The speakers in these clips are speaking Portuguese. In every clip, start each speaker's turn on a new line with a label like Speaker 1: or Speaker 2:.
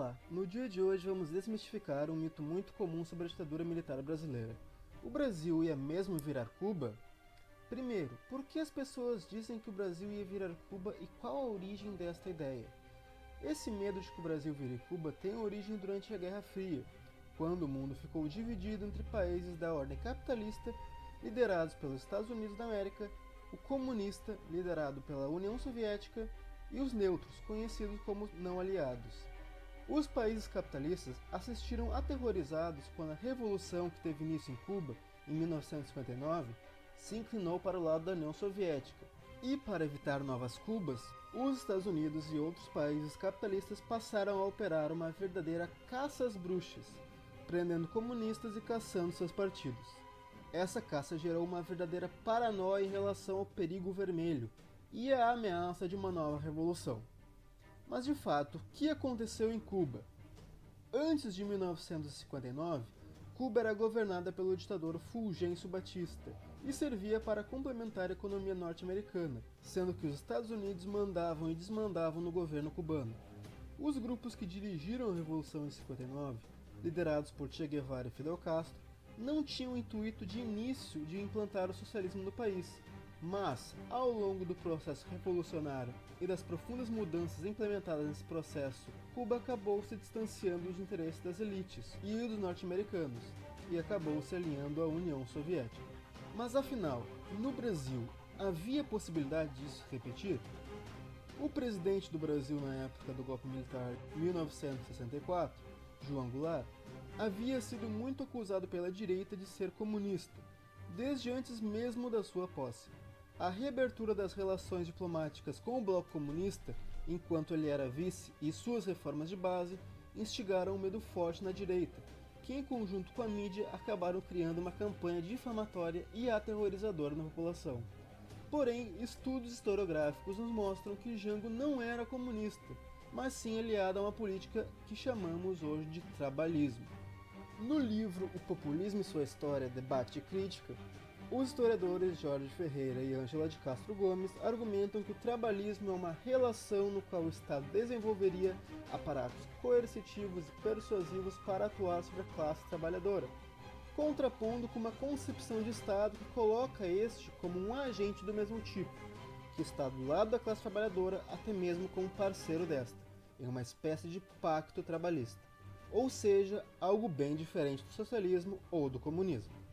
Speaker 1: Olá, no dia de hoje vamos desmistificar um mito muito comum sobre a ditadura militar brasileira. O Brasil ia mesmo virar Cuba? Primeiro, por que as pessoas dizem que o Brasil ia virar Cuba e qual a origem desta ideia? Esse medo de que o Brasil vire Cuba tem origem durante a Guerra Fria, quando o mundo ficou dividido entre países da ordem capitalista, liderados pelos Estados Unidos da América, o comunista, liderado pela União Soviética, e os neutros, conhecidos como não aliados. Os países capitalistas assistiram aterrorizados quando a revolução que teve início em Cuba, em 1959, se inclinou para o lado da União Soviética. E para evitar novas Cubas, os Estados Unidos e outros países capitalistas passaram a operar uma verdadeira caça às bruxas, prendendo comunistas e caçando seus partidos. Essa caça gerou uma verdadeira paranoia em relação ao perigo vermelho e a ameaça de uma nova revolução. Mas de fato, o que aconteceu em Cuba? Antes de 1959, Cuba era governada pelo ditador Fulgêncio Batista e servia para complementar a economia norte-americana, sendo que os Estados Unidos mandavam e desmandavam no governo cubano. Os grupos que dirigiram a revolução em 59, liderados por Che Guevara e Fidel Castro, não tinham o intuito de início de implantar o socialismo no país, mas, ao longo do processo revolucionário e das profundas mudanças implementadas nesse processo, Cuba acabou se distanciando dos interesses das elites e dos norte-americanos, e acabou se alinhando à União Soviética. Mas afinal, no Brasil, havia possibilidade disso se repetir? O presidente do Brasil na época do golpe militar em 1964, João Goulart, havia sido muito acusado pela direita de ser comunista, desde antes mesmo da sua posse. A reabertura das relações diplomáticas com o bloco comunista, enquanto ele era vice, e suas reformas de base, instigaram um medo forte na direita, que em conjunto com a mídia acabaram criando uma campanha difamatória e aterrorizadora na população. Porém, estudos historiográficos nos mostram que Jango não era comunista, mas sim aliado a uma política que chamamos hoje de trabalhismo. No livro O Populismo e Sua História, Debate e Crítica, os historiadores Jorge Ferreira e Ângela de Castro Gomes argumentam que o trabalhismo é uma relação no qual o Estado desenvolveria aparatos coercitivos e persuasivos para atuar sobre a classe trabalhadora, contrapondo com uma concepção de Estado que coloca este como um agente do mesmo tipo, que está do lado da classe trabalhadora até mesmo como parceiro desta, em uma espécie de pacto trabalhista, ou seja, algo bem diferente do socialismo ou do comunismo.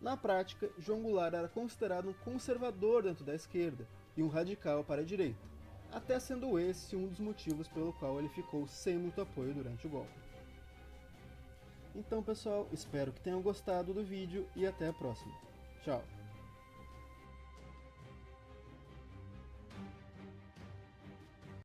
Speaker 1: Na prática, João Goulart era considerado um conservador dentro da esquerda e um radical para a direita, até sendo esse um dos motivos pelo qual ele ficou sem muito apoio durante o golpe. Então pessoal, espero que tenham gostado do vídeo e até a próxima. Tchau!